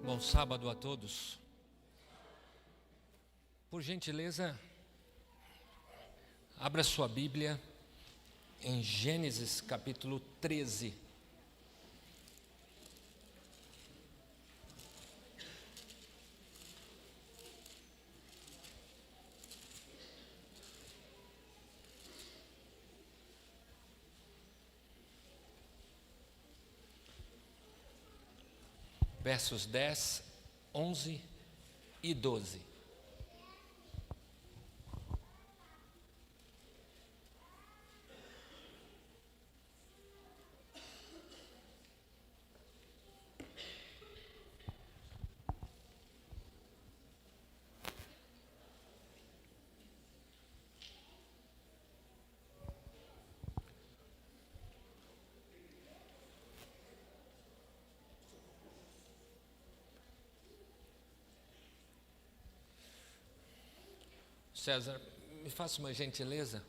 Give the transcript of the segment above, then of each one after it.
Bom sábado a todos. Por gentileza, abra sua Bíblia em Gênesis capítulo 13. Versos 10, 11 e 12. César, me faça uma gentileza,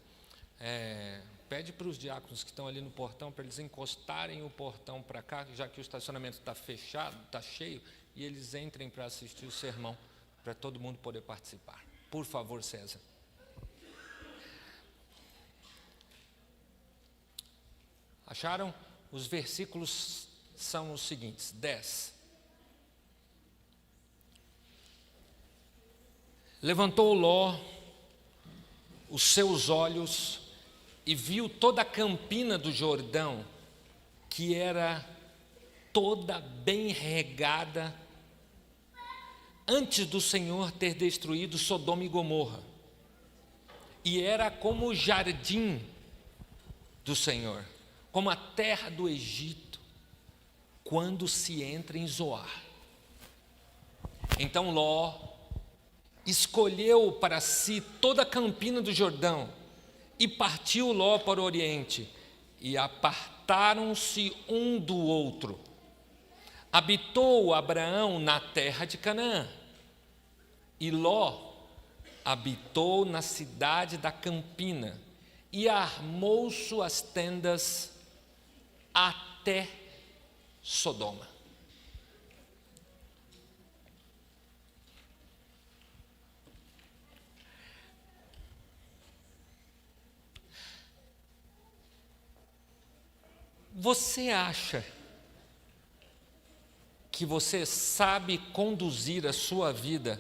pede para os diáconos que estão ali no portão, para eles encostarem o portão para cá, já que o estacionamento está fechado, está cheio, e eles entrem para assistir o sermão, para todo mundo poder participar. Por favor, César. Acharam? Os versículos são os seguintes: 10. Levantou Ló os seus olhos e viu toda a campina do Jordão, que era toda bem regada, antes do Senhor ter destruído Sodoma e Gomorra, e era como o jardim do Senhor, como a terra do Egito, quando se entra em Zoar. Então Ló escolheu para si toda a campina do Jordão, e partiu Ló para o oriente, e apartaram-se um do outro. Habitou Abraão na terra de Canaã, e Ló habitou na cidade da campina, e armou suas tendas até Sodoma. Você acha que você sabe conduzir a sua vida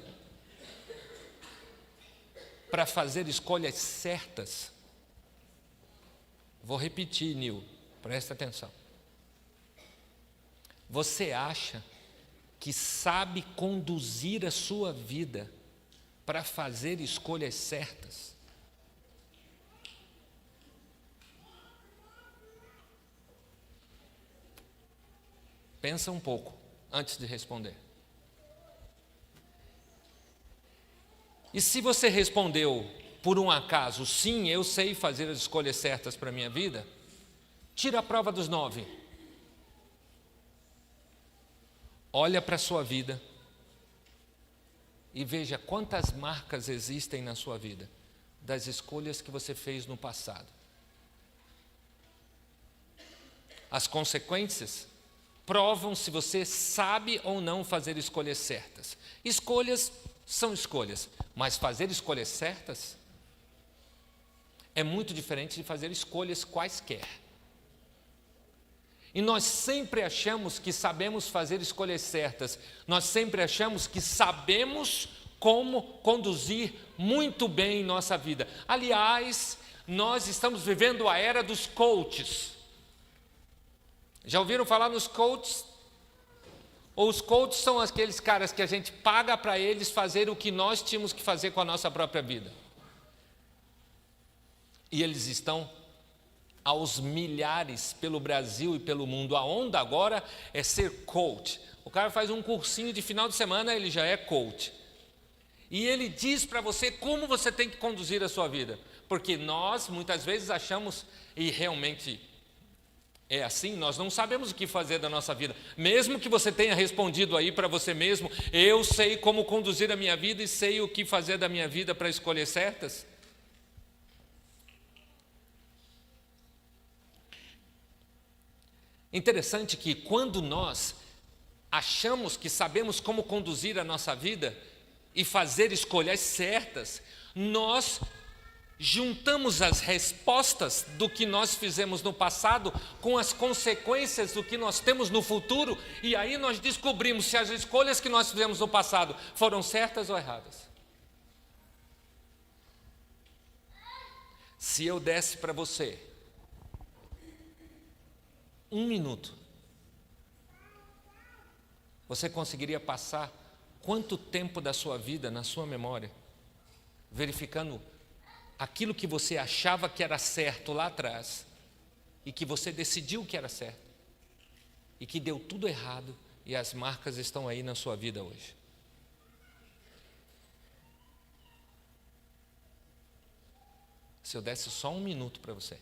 para fazer escolhas certas? Vou repetir, Nil, presta atenção. Você acha que sabe conduzir a sua vida para fazer escolhas certas? Pensa um pouco antes de responder. E se você respondeu por um acaso, sim, eu sei fazer as escolhas certas para a minha vida, tira a prova dos 9. Olha para a sua vida e veja quantas marcas existem na sua vida das escolhas que você fez no passado. As consequências provam se você sabe ou não fazer escolhas certas. Escolhas são escolhas, mas fazer escolhas certas é muito diferente de fazer escolhas quaisquer. E nós sempre achamos que sabemos fazer escolhas certas, nós sempre achamos que sabemos como conduzir muito bem nossa vida. Aliás, nós estamos vivendo a era dos coaches. Já ouviram falar nos coaches? Ou os coaches são aqueles caras que a gente paga para eles fazer o que nós tínhamos que fazer com a nossa própria vida. E eles estão aos milhares pelo Brasil e pelo mundo. A onda agora é ser coach. O cara faz um cursinho de final de semana, ele já é coach. E ele diz para você como você tem que conduzir a sua vida. Porque nós muitas vezes achamos, e realmente é assim, nós não sabemos o que fazer da nossa vida. Mesmo que você tenha respondido aí para você mesmo, eu sei como conduzir a minha vida e sei o que fazer da minha vida para escolher certas. Interessante que quando nós achamos que sabemos como conduzir a nossa vida e fazer escolhas certas, nós juntamos as respostas do que nós fizemos no passado com as consequências do que nós temos no futuro, e aí nós descobrimos se as escolhas que nós fizemos no passado foram certas ou erradas. Se eu desse para você 1 minuto, você conseguiria passar quanto tempo da sua vida na sua memória verificando aquilo que você achava que era certo lá atrás e que você decidiu que era certo e que deu tudo errado e as marcas estão aí na sua vida hoje? Se eu desse só 1 minuto para você.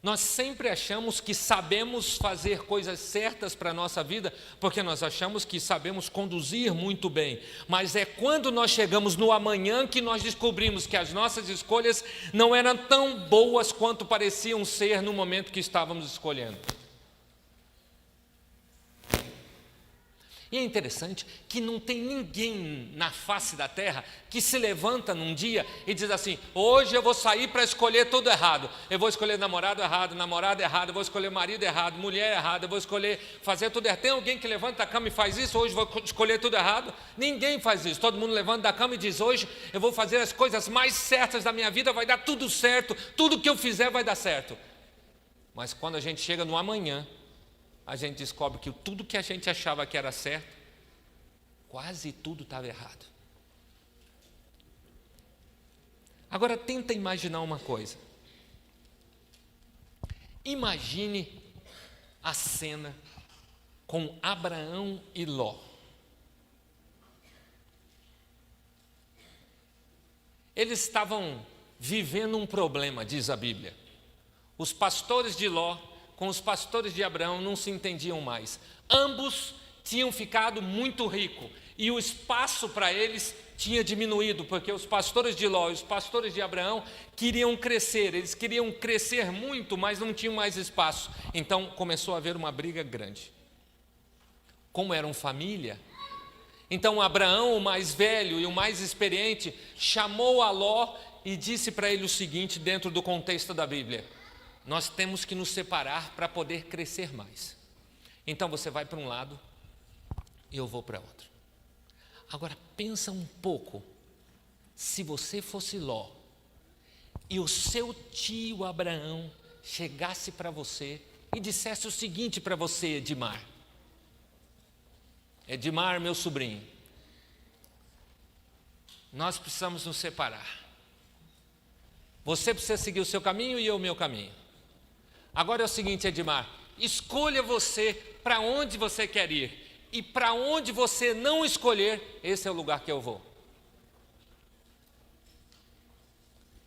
Nós sempre achamos que sabemos fazer coisas certas para a nossa vida, porque nós achamos que sabemos conduzir muito bem. Mas é quando nós chegamos no amanhã que nós descobrimos que as nossas escolhas não eram tão boas quanto pareciam ser no momento que estávamos escolhendo. E é interessante que não tem ninguém na face da terra que se levanta num dia e diz assim: hoje eu vou sair para escolher tudo errado. Eu vou escolher namorado errado, namorada errado, eu vou escolher marido errado, mulher errada, eu vou escolher fazer tudo errado. Tem alguém que levanta da cama e faz isso? Hoje eu vou escolher tudo errado? Ninguém faz isso. Todo mundo levanta da cama e diz: hoje eu vou fazer as coisas mais certas da minha vida, vai dar tudo certo, tudo que eu fizer vai dar certo. Mas quando a gente chega no amanhã, a gente descobre que tudo que a gente achava que era certo, quase tudo estava errado. Agora tenta imaginar uma coisa. Imagine a cena com Abraão e Ló. Eles estavam vivendo um problema, diz a Bíblia. Os pastores de Ló com os pastores de Abraão não se entendiam mais. Ambos tinham ficado muito ricos e o espaço para eles tinha diminuído, porque os pastores de Ló e os pastores de Abraão queriam crescer, eles queriam crescer muito, mas não tinham mais espaço. Então começou a haver uma briga grande. Como eram família, então Abraão, o mais velho e o mais experiente, chamou a Ló e disse para ele o seguinte, dentro do contexto da Bíblia: nós temos que nos separar para poder crescer mais. Então você vai para um lado e eu vou para outro. Agora pensa um pouco, se você fosse Ló e o seu tio Abraão chegasse para você e dissesse o seguinte para você: Edmar, meu sobrinho, nós precisamos nos separar. Você precisa seguir o seu caminho e eu o meu caminho. Agora é o seguinte, Edmar, escolha você para onde você quer ir. E para onde você não escolher, esse é o lugar que eu vou.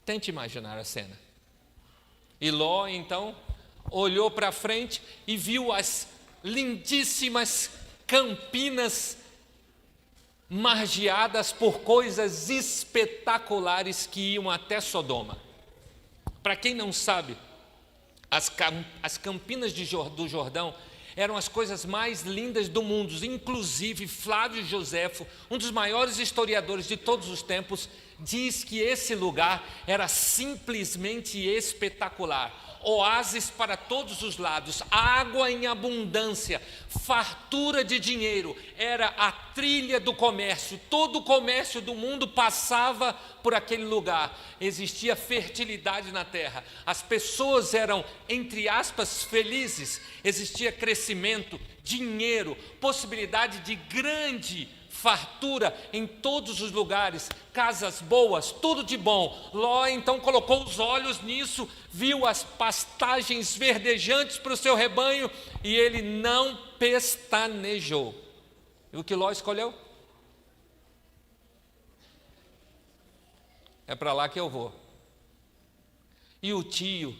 Tente imaginar a cena. E Ló, então, olhou para frente e viu as lindíssimas campinas margeadas por coisas espetaculares que iam até Sodoma. Para quem não sabe, as campinas do Jordão eram as coisas mais lindas do mundo. Inclusive Flávio Joséfo, um dos maiores historiadores de todos os tempos, diz que esse lugar era simplesmente espetacular. Oásis para todos os lados, água em abundância, fartura de dinheiro, era a trilha do comércio. Todo o comércio do mundo passava por aquele lugar. Existia fertilidade na terra, as pessoas eram, entre aspas, felizes. Existia crescimento, dinheiro, possibilidade de grande fartura em todos os lugares, casas boas, tudo de bom. Ló então colocou os olhos nisso, viu as pastagens verdejantes para o seu rebanho e ele não pestanejou. E o que Ló escolheu? É para lá que eu vou. E o tio,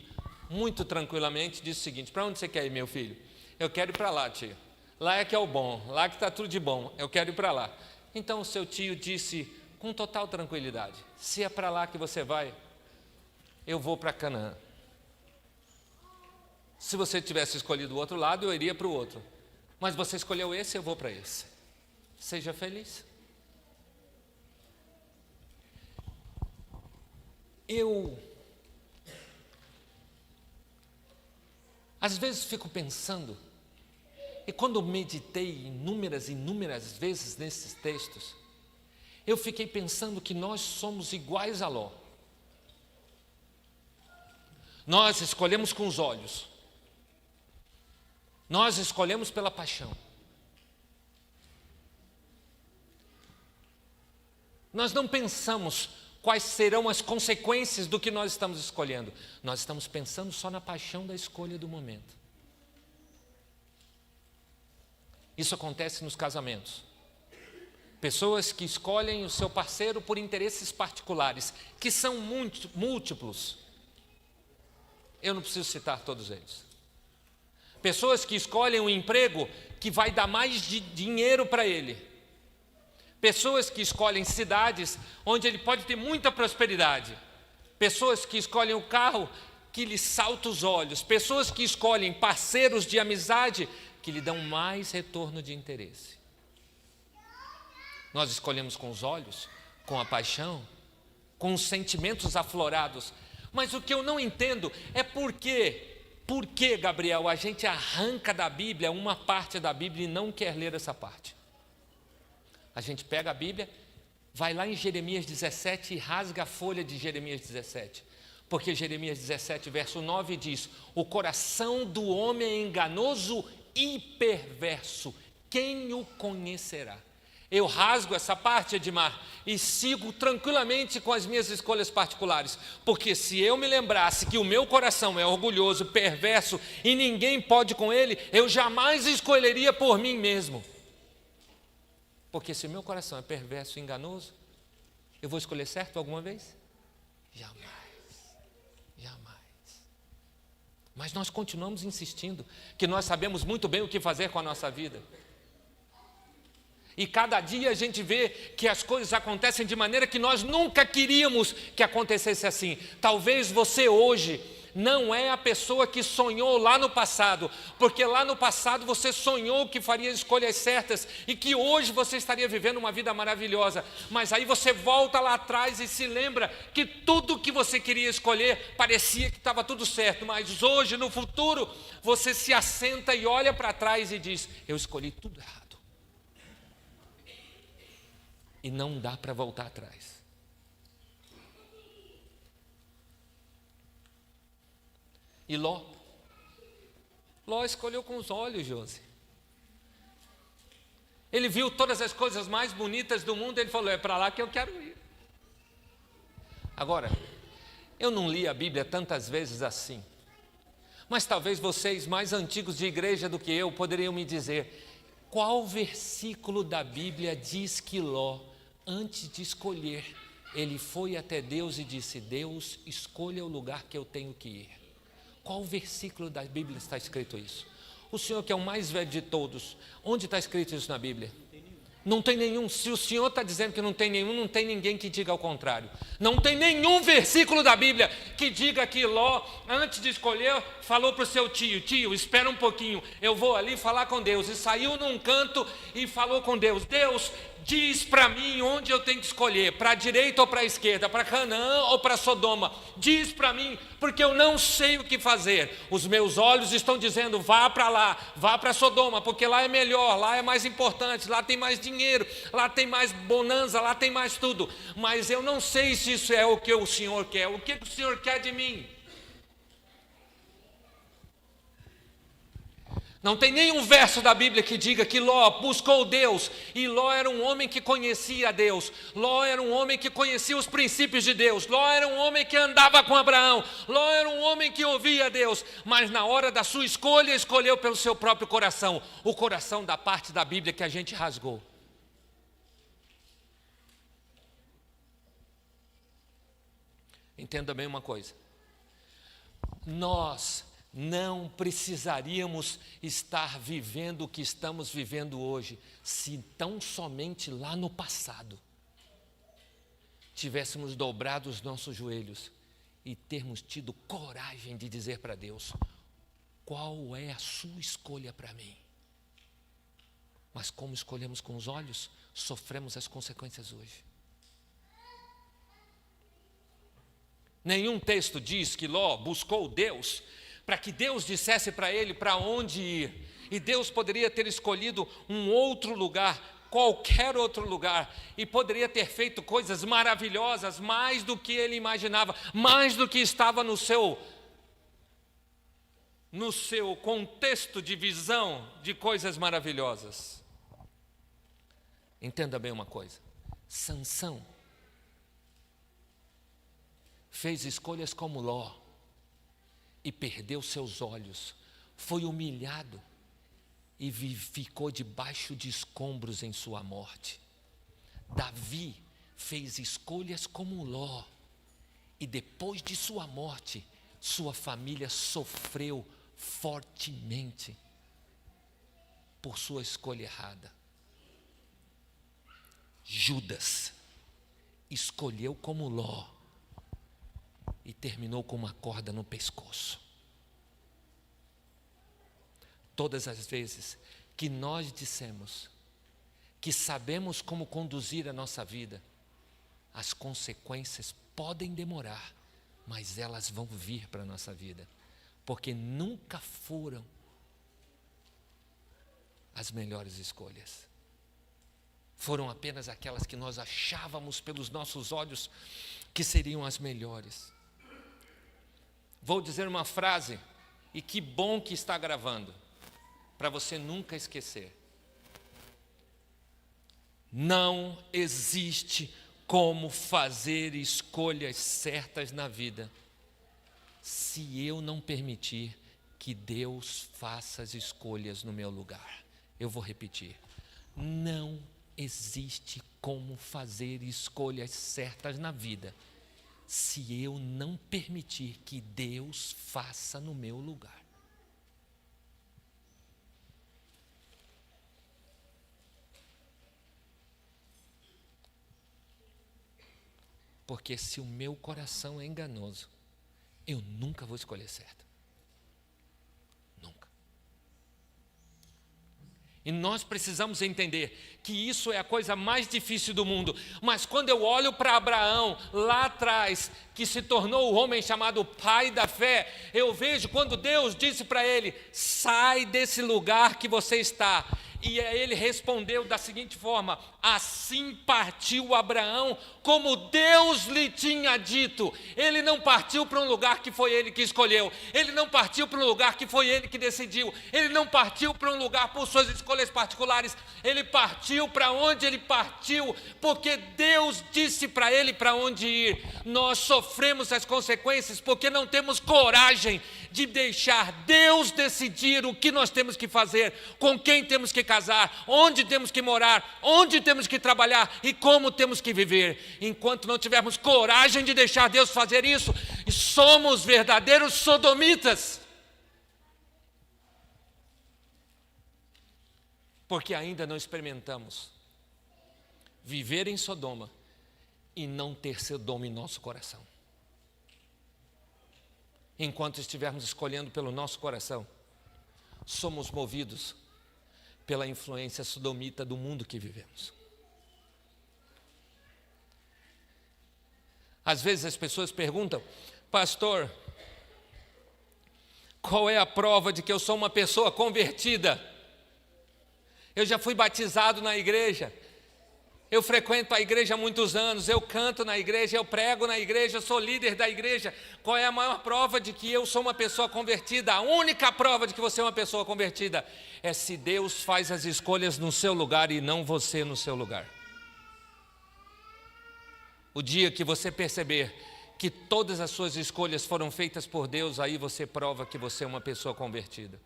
muito tranquilamente, disse o seguinte: para onde você quer ir, meu filho? Eu quero ir para lá, tio. Lá é que é o bom, lá que está tudo de bom, eu quero ir para lá. Então o seu tio disse com total tranquilidade: se é para lá que você vai, eu vou para Canaã. Se você tivesse escolhido o outro lado, eu iria para o outro. Mas você escolheu esse, eu vou para esse. Seja feliz. Eu, às vezes, fico pensando, e quando meditei inúmeras vezes nesses textos, eu fiquei pensando que nós somos iguais a Ló. Nós escolhemos com os olhos. Nós escolhemos pela paixão. Nós não pensamos quais serão as consequências do que nós estamos escolhendo. Nós estamos pensando só na paixão da escolha do momento. Isso acontece nos casamentos. Pessoas que escolhem o seu parceiro por interesses particulares, que são múltiplos. Eu não preciso citar todos eles. Pessoas que escolhem um emprego que vai dar mais dinheiro para ele. Pessoas que escolhem cidades onde ele pode ter muita prosperidade. Pessoas que escolhem o carro que lhe salta os olhos. Pessoas que escolhem parceiros de amizade que lhe dão mais retorno de interesse. Nós escolhemos com os olhos, com a paixão, com os sentimentos aflorados. Mas o que eu não entendo é por que, Gabriel, a gente arranca da Bíblia uma parte da Bíblia e não quer ler essa parte. A gente pega a Bíblia, vai lá em Jeremias 17 e rasga a folha de Jeremias 17. Porque Jeremias 17, verso 9 diz: o coração do homem é enganoso e perverso, quem o conhecerá? Eu rasgo essa parte, Edmar, e sigo tranquilamente com as minhas escolhas particulares, porque se eu me lembrasse que o meu coração é orgulhoso, perverso e ninguém pode com ele, eu jamais escolheria por mim mesmo. Porque se o meu coração é perverso e enganoso, eu vou escolher certo alguma vez? Jamais. Mas nós continuamos insistindo que nós sabemos muito bem o que fazer com a nossa vida. E cada dia a gente vê que as coisas acontecem de maneira que nós nunca queríamos que acontecesse assim. Talvez você hoje não é a pessoa que sonhou lá no passado, porque lá no passado você sonhou que faria escolhas certas e que hoje você estaria vivendo uma vida maravilhosa, mas aí você volta lá atrás e se lembra que tudo que você queria escolher parecia que estava tudo certo, mas hoje, no futuro, você se assenta e olha para trás e diz: eu escolhi tudo errado. E não dá para voltar atrás. E Ló escolheu com os olhos, Josi. Ele viu todas as coisas mais bonitas do mundo, ele falou: é para lá que eu quero ir. Agora, eu não li a Bíblia tantas vezes assim, mas talvez vocês mais antigos de igreja do que eu poderiam me dizer: qual versículo da Bíblia diz que Ló, antes de escolher, ele foi até Deus e disse: Deus, escolha o lugar que eu tenho que ir? Qual versículo da Bíblia está escrito isso? O senhor que é o mais velho de todos, onde está escrito isso na Bíblia? Não tem nenhum. Se o senhor está dizendo que não tem nenhum, não tem ninguém que diga ao contrário. Não tem nenhum versículo da Bíblia que diga que Ló, antes de escolher, falou para o seu tio, espera um pouquinho, eu vou ali falar com Deus. E saiu num canto e falou com Deus: Deus, diz para mim onde eu tenho que escolher, para a direita ou para a esquerda, para Canaã ou para Sodoma. Diz para mim, porque eu não sei o que fazer. Os meus olhos estão dizendo: vá para lá, vá para Sodoma, porque lá é melhor, lá é mais importante, lá tem mais dinheiro, lá tem mais bonança, lá tem mais tudo. Mas eu não sei se isso é o que o Senhor quer. O que o Senhor quer de mim? Não tem nenhum verso da Bíblia que diga que Ló buscou Deus, e Ló era um homem que conhecia Deus, Ló era um homem que conhecia os princípios de Deus, Ló era um homem que andava com Abraão, Ló era um homem que ouvia Deus, mas na hora da sua escolha, escolheu pelo seu próprio coração, o coração da parte da Bíblia que a gente rasgou. Entenda bem uma coisa: nós não precisaríamos estar vivendo o que estamos vivendo hoje, se tão somente lá no passado tivéssemos dobrado os nossos joelhos e termos tido coragem de dizer para Deus: qual é a sua escolha para mim. Mas como escolhemos com os olhos, sofremos as consequências hoje. Nenhum texto diz que Ló buscou Deus para que Deus dissesse para ele para onde ir. E Deus poderia ter escolhido um outro lugar, qualquer outro lugar, e poderia ter feito coisas maravilhosas, mais do que ele imaginava, mais do que estava no seu contexto de visão de coisas maravilhosas. Entenda bem uma coisa: Sansão fez escolhas como Ló e perdeu seus olhos, foi humilhado e ficou debaixo de escombros em sua morte. Davi fez escolhas como Ló e depois de sua morte, sua família sofreu fortemente por sua escolha errada. Judas escolheu como Ló e terminou com uma corda no pescoço. Todas as vezes que nós dissemos que sabemos como conduzir a nossa vida, as consequências podem demorar, mas elas vão vir para a nossa vida, porque nunca foram as melhores escolhas. Foram apenas aquelas que nós achávamos pelos nossos olhos que seriam as melhores. Vou dizer uma frase, e que bom que está gravando, para você nunca esquecer. Não existe como fazer escolhas certas na vida se eu não permitir que Deus faça as escolhas no meu lugar. Eu vou repetir. Não existe como fazer escolhas certas na vida se eu não permitir que Deus faça no meu lugar. Porque se o meu coração é enganoso, eu nunca vou escolher certo. Nunca. E nós precisamos entender que isso é a coisa mais difícil do mundo. Mas quando eu olho para Abraão, lá atrás, que se tornou o homem chamado pai da fé, eu vejo quando Deus disse para ele: sai desse lugar que você está. E ele respondeu da seguinte forma: assim partiu Abraão, como Deus lhe tinha dito. Ele não partiu para um lugar que foi ele que escolheu. Ele não partiu para um lugar que foi ele que decidiu. Ele não partiu para um lugar por suas escolhas particulares. Ele partiu para onde ele partiu, porque Deus disse para ele para onde ir. Nós sofremos as consequências porque não temos coragem de deixar Deus decidir o que nós temos que fazer, com quem temos que casar, onde temos que morar, onde temos que trabalhar e como temos que viver. Enquanto não tivermos coragem de deixar Deus fazer isso, somos verdadeiros sodomitas. Porque ainda não experimentamos viver em Sodoma e não ter Sodoma em nosso coração. Enquanto estivermos escolhendo pelo nosso coração, somos movidos pela influência sodomita do mundo que vivemos. Às vezes as pessoas perguntam: pastor, qual é a prova de que eu sou uma pessoa convertida? Eu já fui batizado na igreja, eu frequento a igreja há muitos anos, eu canto na igreja, eu prego na igreja, eu sou líder da igreja. Qual é a maior prova de que eu sou uma pessoa convertida? A única prova de que você é uma pessoa convertida é se Deus faz as escolhas no seu lugar e não você no seu lugar. O dia que você perceber que todas as suas escolhas foram feitas por Deus, aí você prova que você é uma pessoa convertida.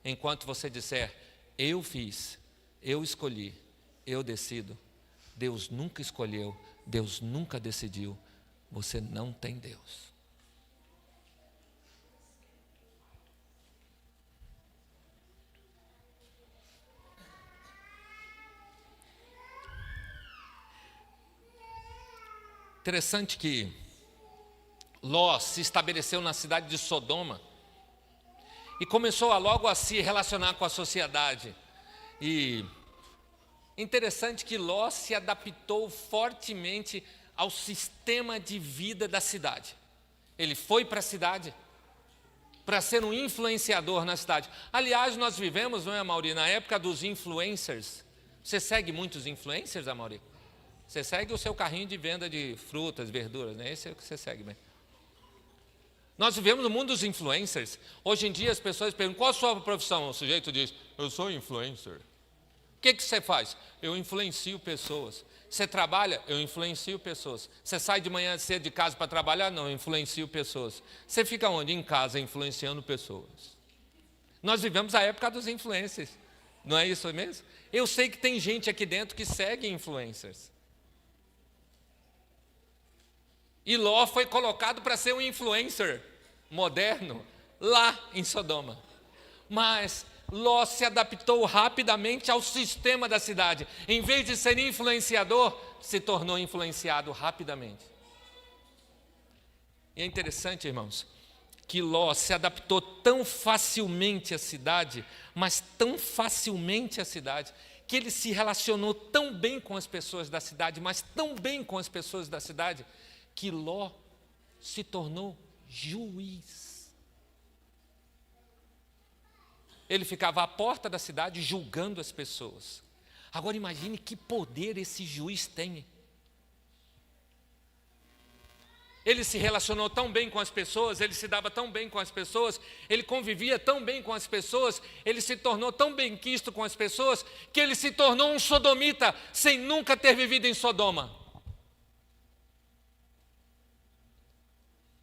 Enquanto você disser: eu fiz, eu escolhi, eu decido, Deus nunca escolheu, Deus nunca decidiu, você não tem Deus. Interessante que Ló se estabeleceu na cidade de Sodoma e começou logo a se relacionar com a sociedade. E interessante que Ló se adaptou fortemente ao sistema de vida da cidade. Ele foi para a cidade para ser um influenciador na cidade. Aliás, nós vivemos, não é, Amaury, na época dos influencers. Você segue muitos influencers, Amaury? Você segue o seu carrinho de venda de frutas, verduras, né? Esse é o que você segue mesmo. Nós vivemos no mundo dos influencers. Hoje em dia as pessoas perguntam, qual a sua profissão? O sujeito diz, eu sou influencer. O que você faz? Eu influencio pessoas. Você trabalha? Eu influencio pessoas. Você sai de manhã cedo de casa para trabalhar? Não, eu influencio pessoas. Você fica onde? Em casa, influenciando pessoas. Nós vivemos a época dos influencers. Não é isso mesmo? Eu sei que tem gente aqui dentro que segue influencers. E Ló foi colocado para ser um influencer moderno lá em Sodoma. Mas Ló se adaptou rapidamente ao sistema da cidade. Em vez de ser influenciador, se tornou influenciado rapidamente. E é interessante, irmãos, que Ló se adaptou tão facilmente à cidade, mas tão facilmente à cidade, que ele se relacionou tão bem com as pessoas da cidade, mas tão bem com as pessoas da cidade, que Ló se tornou juiz. Ele ficava à porta da cidade julgando as pessoas. Agora imagine que poder esse juiz tem. Ele se relacionou tão bem com as pessoas, ele se dava tão bem com as pessoas, ele convivia tão bem com as pessoas, ele se tornou tão benquisto com as pessoas, que ele se tornou um sodomita, sem nunca ter vivido em Sodoma.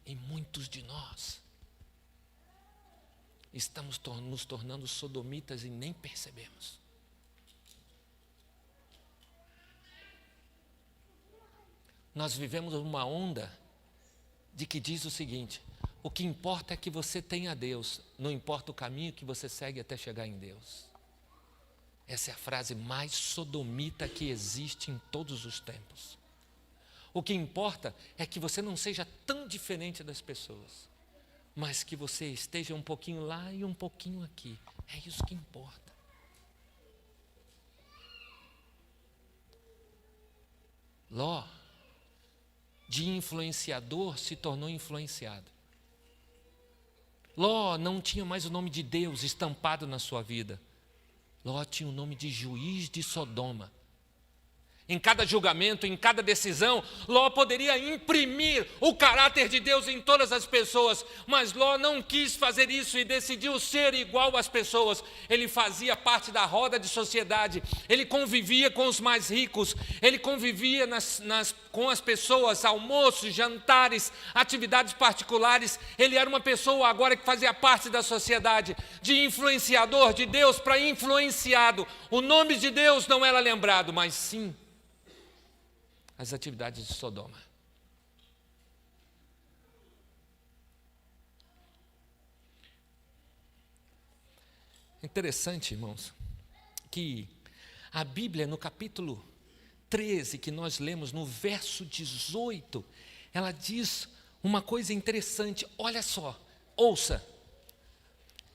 E muitos de nós estamos nos tornando sodomitas e nem percebemos. Nós vivemos uma onda de que diz o seguinte: o que importa é que você tenha Deus, não importa o caminho que você segue até chegar em Deus. Essa é a frase mais sodomita que existe em todos os tempos. O que importa é que você não seja tão diferente das pessoas, mas que você esteja um pouquinho lá e um pouquinho aqui. É isso que importa. Ló, de influenciador, se tornou influenciado. Ló não tinha mais o nome de Deus estampado na sua vida. Ló tinha o nome de juiz de Sodoma. Em cada julgamento, em cada decisão, Ló poderia imprimir o caráter de Deus em todas as pessoas, mas Ló não quis fazer isso e decidiu ser igual às pessoas. Ele fazia parte da roda de sociedade, ele convivia com os mais ricos, ele convivia com as pessoas, almoços, jantares, atividades particulares. Ele era uma pessoa agora que fazia parte da sociedade, de influenciador de Deus para influenciado. O nome de Deus não era lembrado, mas sim as atividades de Sodoma. Interessante, irmãos, que a Bíblia, no capítulo 13, que nós lemos no verso 18, ela diz uma coisa interessante. Olha só, ouça.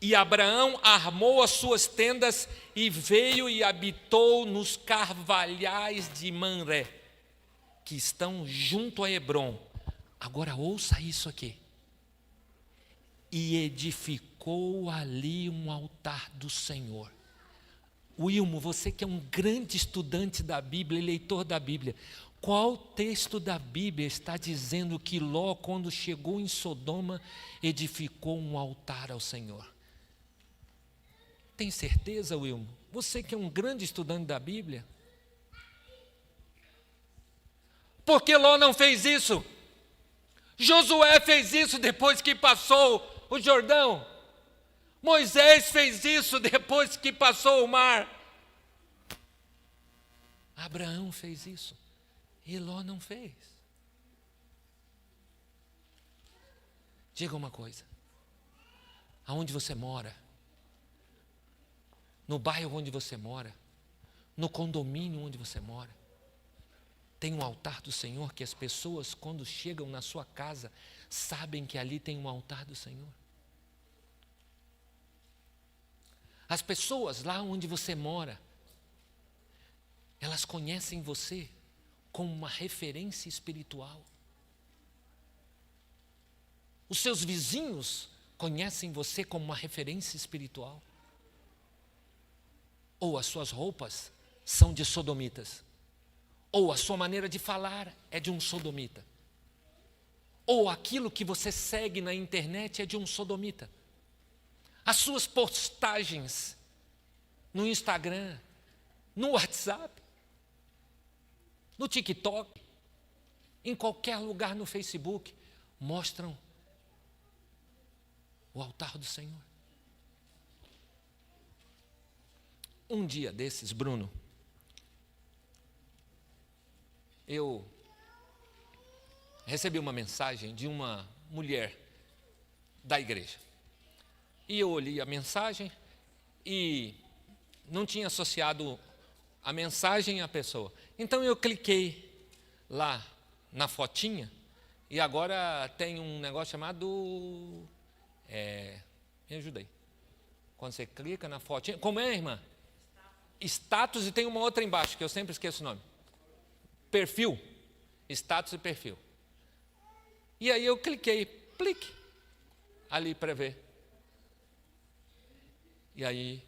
E Abraão armou as suas tendas e veio e habitou nos carvalhais de Mamré, que estão junto a Hebrom. Agora ouça isso aqui. E edificou ali um altar do Senhor. Wilmo, você que é um grande estudante da Bíblia e leitor da Bíblia, qual texto da Bíblia está dizendo que Ló, quando chegou em Sodoma, edificou um altar ao Senhor? Tem certeza, Wilmo? Você que é um grande estudante da Bíblia? Por que Ló não fez isso? Josué fez isso depois que passou o Jordão. Moisés fez isso depois que passou o mar. Abraão fez isso e Ló não fez. Diga uma coisa: aonde você mora, no bairro onde você mora, no condomínio onde você mora, tem um altar do Senhor que as pessoas, quando chegam na sua casa, sabem que ali tem um altar do Senhor? As pessoas lá onde você mora, elas conhecem você como uma referência espiritual. Os seus vizinhos conhecem você como uma referência espiritual. Ou as suas roupas são de sodomitas. Ou a sua maneira de falar é de um sodomita. Ou aquilo que você segue na internet é de um sodomita. As suas postagens no Instagram, no WhatsApp, no TikTok, em qualquer lugar no Facebook, mostram o altar do Senhor. Um dia desses, Bruno, eu recebi uma mensagem de uma mulher da igreja. E eu olhei a mensagem e não tinha associado a mensagem à pessoa. Então eu cliquei lá na fotinha e agora tem um negócio chamado... me ajudei. Quando você clica na fotinha... Como é, irmã? Status, e tem uma outra embaixo, que eu sempre esqueço o nome. Perfil. Status e perfil. E aí eu cliquei, clique, ali para ver. E aí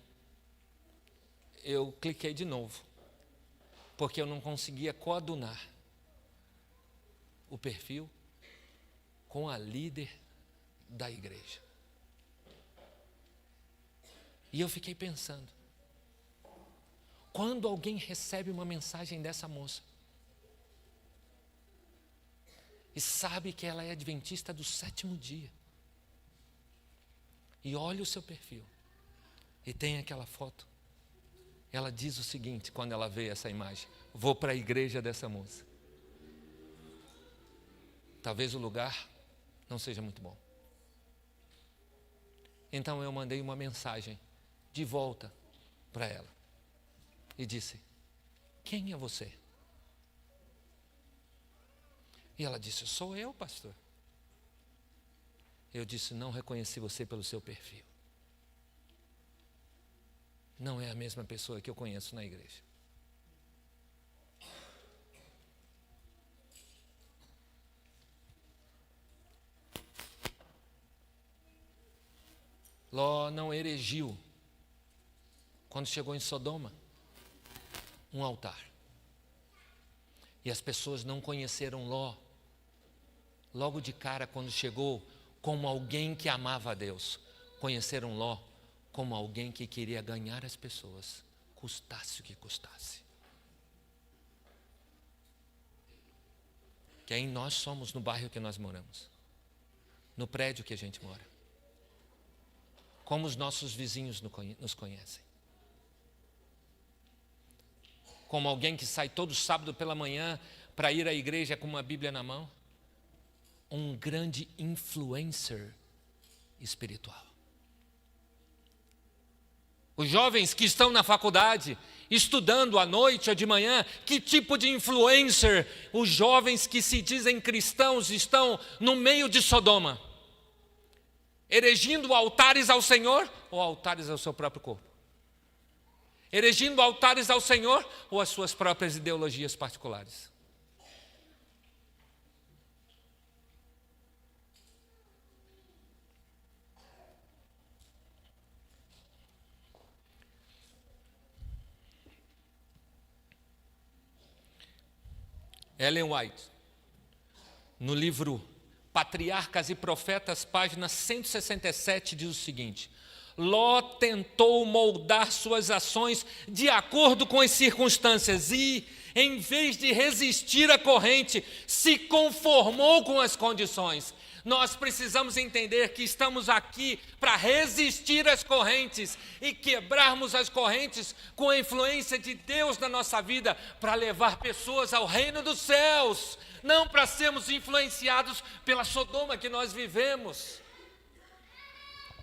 eu cliquei de novo, porque eu não conseguia coadunar o perfil com a líder da igreja. E eu fiquei pensando, quando alguém recebe uma mensagem dessa moça, e sabe que ela é adventista do 7º dia, e olha o seu perfil, e tem aquela foto, ela diz o seguinte, quando ela vê essa imagem: vou para a igreja dessa moça. Talvez o lugar não seja muito bom. Então eu mandei uma mensagem de volta para ela e disse: quem é você? E ela disse: sou eu, pastor. Eu disse: não reconheci você pelo seu perfil. Não é a mesma pessoa que eu conheço na igreja. Ló não erigiu, quando chegou em Sodoma, um altar. E as pessoas não conheceram Ló, logo de cara, quando chegou, como alguém que amava a Deus. Conheceram Ló como alguém que queria ganhar as pessoas, custasse o que custasse. Que aí nós somos no bairro que nós moramos, no prédio que a gente mora, como os nossos vizinhos nos conhecem. Como alguém que sai todo sábado pela manhã para ir à igreja com uma Bíblia na mão. Um grande influencer espiritual. Os jovens que estão na faculdade, estudando à noite ou de manhã, que tipo de influencer os jovens que se dizem cristãos estão no meio de Sodoma? Erigindo altares ao Senhor ou altares ao seu próprio corpo? Erigindo altares ao Senhor ou às suas próprias ideologias particulares? Ellen White, no livro Patriarcas e Profetas, página 167, diz o seguinte: Ló tentou moldar suas ações de acordo com as circunstâncias e, em vez de resistir à corrente, se conformou com as condições. Nós precisamos entender que estamos aqui para resistir às correntes e quebrarmos as correntes com a influência de Deus na nossa vida, para levar pessoas ao reino dos céus, não para sermos influenciados pela Sodoma que nós vivemos.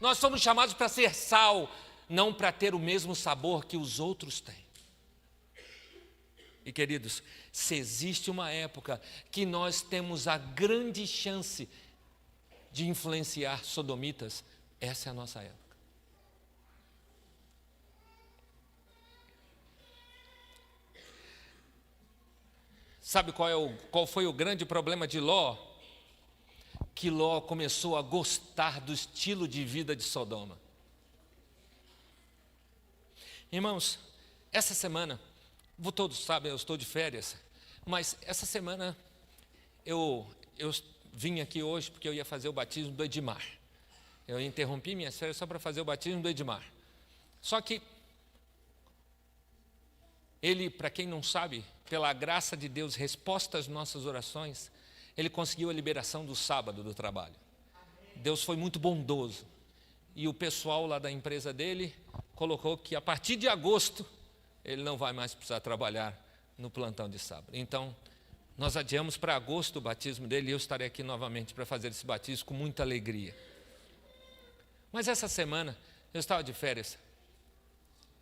Nós somos chamados para ser sal, não para ter o mesmo sabor que os outros têm. E queridos, se existe uma época que nós temos a grande chance de influenciar sodomitas, essa é a nossa época. Sabe qual foi o grande problema de Ló? Que Ló começou a gostar do estilo de vida de Sodoma. Irmãos, essa semana, todos sabem, eu estou de férias, mas essa semana eu vim aqui hoje porque eu ia fazer o batismo do Edmar. Eu interrompi minhas férias só para fazer o batismo do Edmar. Só que ele, para quem não sabe, pela graça de Deus, resposta às nossas orações, ele conseguiu a liberação do sábado do trabalho. Deus foi muito bondoso. E o pessoal lá da empresa dele colocou que a partir de agosto ele não vai mais precisar trabalhar no plantão de sábado. Então, nós adiamos para agosto o batismo dele e eu estarei aqui novamente para fazer esse batismo com muita alegria. Mas essa semana eu estava de férias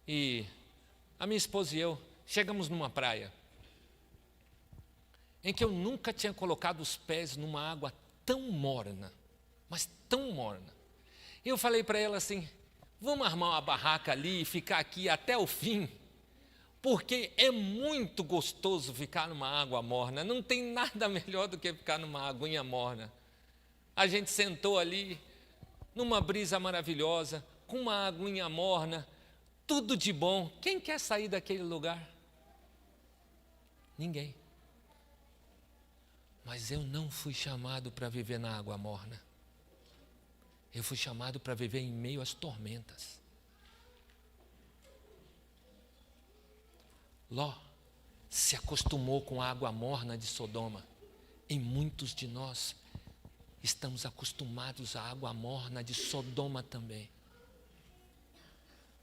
e a minha esposa e eu chegamos numa praia em que eu nunca tinha colocado os pés numa água tão morna, mas tão morna. E eu falei para ela assim, vamos armar uma barraca ali e ficar aqui até o fim, porque é muito gostoso ficar numa água morna, não tem nada melhor do que ficar numa aguinha morna. A gente sentou ali, numa brisa maravilhosa, com uma aguinha morna, tudo de bom. Quem quer sair daquele lugar? Ninguém. Mas eu não fui chamado para viver na água morna. Eu fui chamado para viver em meio às tormentas. Ló se acostumou com a água morna de Sodoma. E muitos de nós estamos acostumados à água morna de Sodoma também.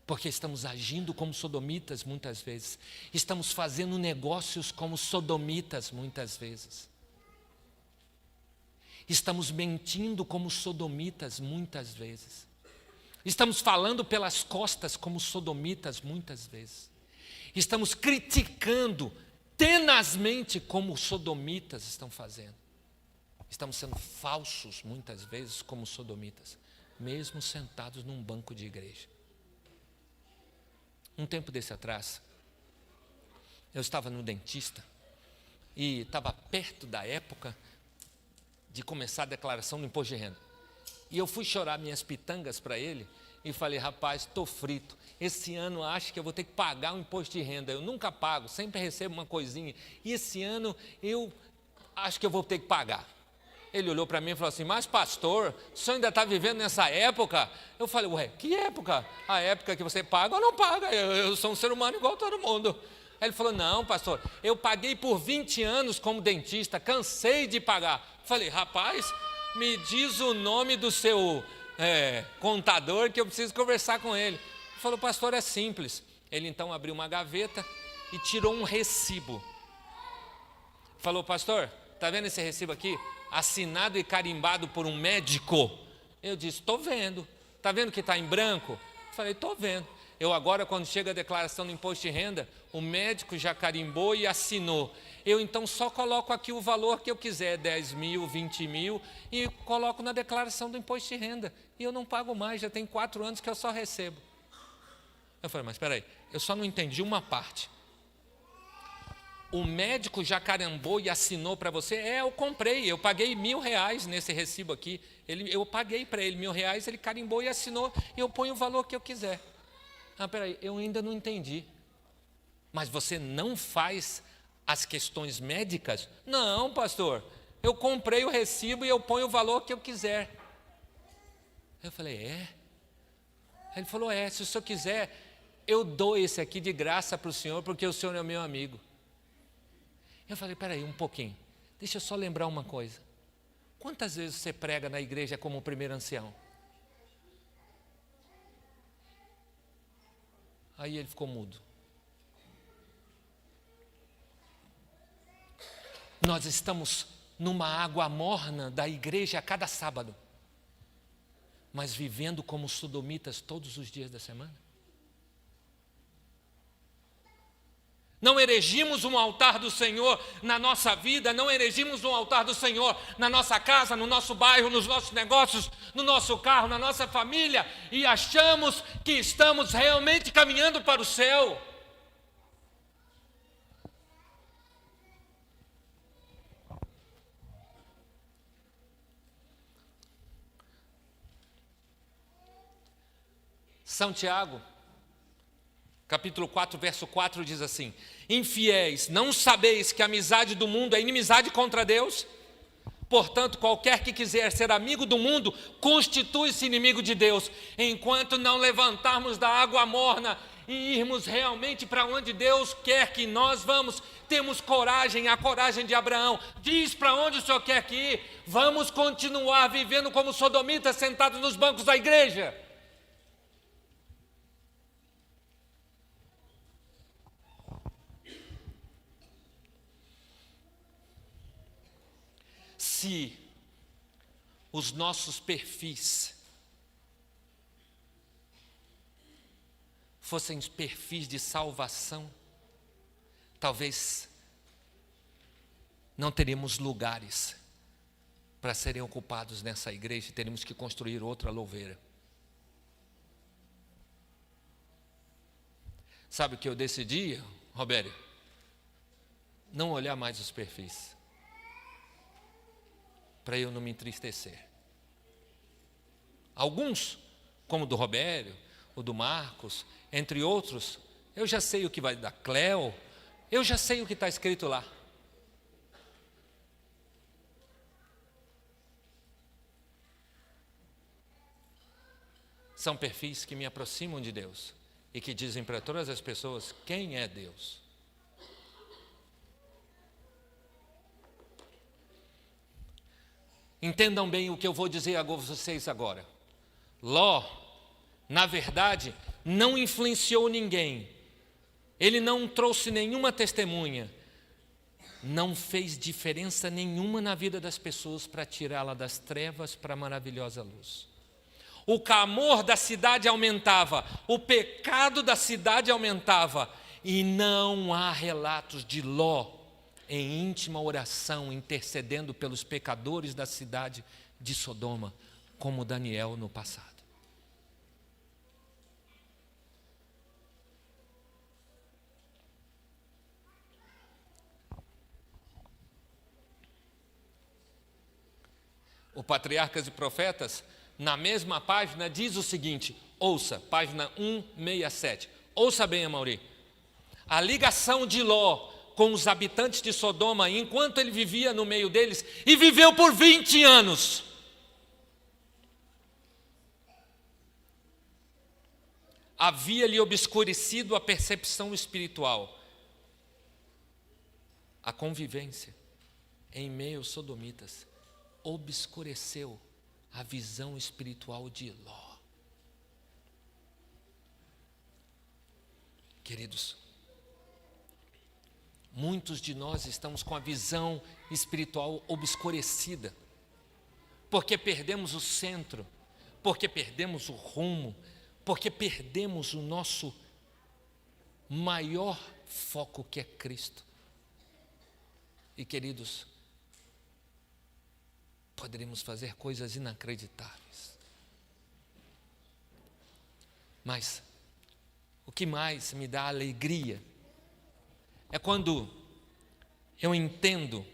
Porque estamos agindo como sodomitas muitas vezes. Estamos fazendo negócios como sodomitas muitas vezes. Estamos mentindo como sodomitas muitas vezes. Estamos falando pelas costas como sodomitas muitas vezes. Estamos criticando tenazmente como os sodomitas estão fazendo. Estamos sendo falsos muitas vezes como sodomitas, mesmo sentados num banco de igreja. Um tempo desse atrás, eu estava no dentista e estava perto da época de começar a declaração do imposto de renda. E eu fui chorar minhas pitangas para ele e falei, rapaz, estou frito. Esse ano acho que eu vou ter que pagar o imposto de renda. Eu nunca pago, sempre recebo uma coisinha. E esse ano eu acho que eu vou ter que pagar. Ele olhou para mim e falou assim, mas pastor, o senhor ainda está vivendo nessa época? Eu falei, ué, que época? A época que você paga ou não paga? Eu sou um ser humano igual todo mundo. Aí ele falou, não pastor, eu paguei por 20 anos como dentista, cansei de pagar. Eu falei, rapaz, me diz o nome do seu contador que eu preciso conversar com ele. Ele falou, pastor, é simples. Ele então abriu uma gaveta e tirou um recibo. Falou, pastor, está vendo esse recibo aqui? Assinado e carimbado por um médico. Eu disse, estou vendo. Está vendo que está em branco? Eu falei, estou vendo. Eu agora, quando chega a declaração do imposto de renda, o médico já carimbou e assinou. Eu então só coloco aqui o valor que eu quiser, 10 mil, 20 mil, e coloco na declaração do imposto de renda. E eu não pago mais, já tem 4 anos que eu só recebo. Eu falei, mas espera aí, eu só não entendi uma parte. O médico já carimbou e assinou para você? Eu comprei, eu paguei R$1.000 nesse recibo aqui. Eu paguei para ele R$1.000, ele carimbou e assinou, e eu ponho o valor que eu quiser. Ah, peraí, eu ainda não entendi. Mas você não faz as questões médicas? Não, pastor, eu comprei o recibo e eu ponho o valor que eu quiser. Eu falei, Ele falou, se o senhor quiser, eu dou esse aqui de graça para o senhor, porque o senhor é meu amigo. Eu falei, peraí, um pouquinho, deixa eu só lembrar uma coisa. Quantas vezes você prega na igreja como o primeiro ancião? Aí ele ficou mudo. Nós estamos numa água morna da igreja a cada sábado, mas vivendo como sodomitas todos os dias da semana. Não erigimos um altar do Senhor na nossa vida, não erigimos um altar do Senhor na nossa casa, no nosso bairro, nos nossos negócios, no nosso carro, na nossa família, e achamos que estamos realmente caminhando para o céu. São Tiago, capítulo 4, verso 4 diz assim: infiéis, não sabeis que a amizade do mundo é inimizade contra Deus? Portanto, qualquer que quiser ser amigo do mundo, constitui-se inimigo de Deus. Enquanto não levantarmos da água morna e irmos realmente para onde Deus quer que nós vamos, temos coragem, a coragem de Abraão. Diz para onde o Senhor quer que ir. Vamos continuar vivendo como sodomitas sentados nos bancos da igreja. Se os nossos perfis fossem perfis de salvação, talvez não teríamos lugares para serem ocupados nessa igreja e teríamos que construir outra louveira. Sabe o que eu decidi, Robério? Não olhar mais os perfis, para eu não me entristecer. Alguns, como o do Robério, o do Marcos, entre outros, eu já sei o que vai dar. Cleo, eu já sei o que está escrito lá. São perfis que me aproximam de Deus e que dizem para todas as pessoas quem é Deus. Entendam bem o que eu vou dizer a vocês agora. Ló, na verdade, não influenciou ninguém. Ele não trouxe nenhuma testemunha. Não fez diferença nenhuma na vida das pessoas para tirá-la das trevas para a maravilhosa luz. O clamor da cidade aumentava, o pecado da cidade aumentava, e não há relatos de Ló em íntima oração, intercedendo pelos pecadores da cidade de Sodoma, como Daniel no passado. O Patriarcas e Profetas, na mesma página, diz o seguinte, ouça, página 167, ouça bem, Amaury, a ligação de Ló com os habitantes de Sodoma, enquanto ele vivia no meio deles, e viveu por 20 anos. Havia-lhe obscurecido a percepção espiritual. A convivência em meio aos sodomitas obscureceu a visão espiritual de Ló. Queridos, muitos de nós estamos com a visão espiritual obscurecida, porque perdemos o centro, porque perdemos o rumo, porque perdemos o nosso maior foco, que é Cristo. E, queridos, poderíamos fazer coisas inacreditáveis. Mas o que mais me dá alegria é quando eu entendo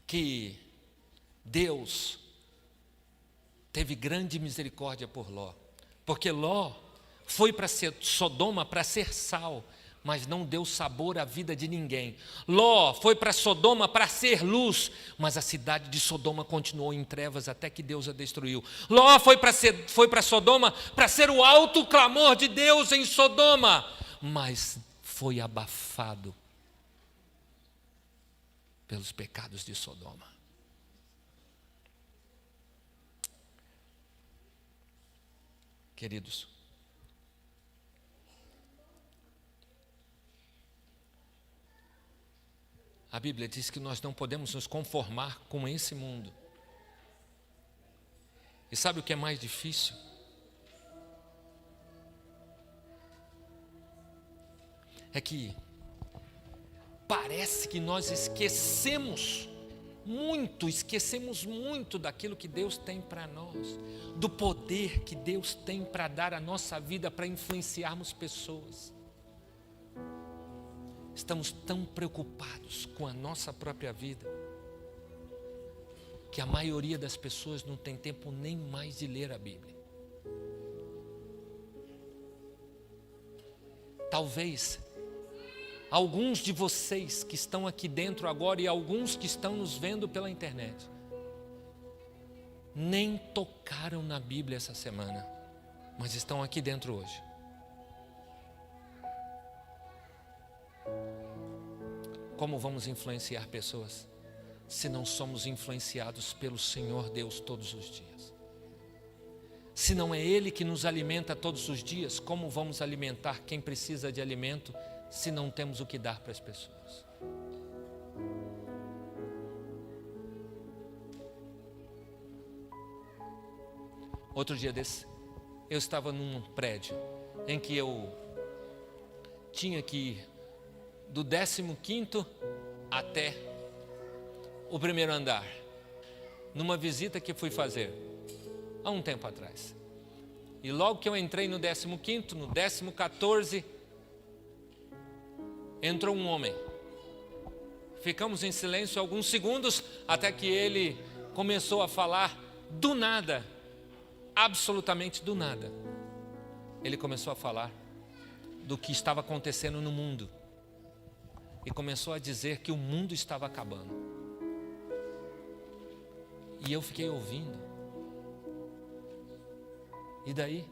que Deus teve grande misericórdia por Ló, porque Ló foi para ser Sodoma para ser sal, mas não deu sabor à vida de ninguém. Ló foi para Sodoma para ser luz, mas a cidade de Sodoma continuou em trevas até que Deus a destruiu. Ló foi para Sodoma para ser o alto clamor de Deus em Sodoma, mas foi abafado pelos pecados de Sodoma. Queridos, a Bíblia diz que nós não podemos nos conformar com esse mundo. E sabe o que é mais difícil? É que parece que nós esquecemos muito daquilo que Deus tem para nós, do poder que Deus tem para dar à nossa vida, para influenciarmos pessoas. Estamos tão preocupados com a nossa própria vida, que a maioria das pessoas não tem tempo nem mais de ler a Bíblia. Talvez alguns de vocês que estão aqui dentro agora e alguns que estão nos vendo pela internet nem tocaram na Bíblia essa semana, mas estão aqui dentro hoje. Como vamos influenciar pessoas se não somos influenciados pelo Senhor Deus todos os dias? Se não é Ele que nos alimenta todos os dias, como vamos alimentar quem precisa de alimento se não temos o que dar para as pessoas? Outro dia desse, eu estava num prédio em que eu tinha que ir do 15º até o primeiro andar, numa visita que fui fazer há um tempo atrás. E logo que eu entrei no 15º, no 14º, entrou um homem. Ficamos em silêncio alguns segundos, até que ele começou a falar do nada, absolutamente do nada. Ele começou a falar do que estava acontecendo no mundo. E começou a dizer que o mundo estava acabando. E eu fiquei ouvindo. E daí,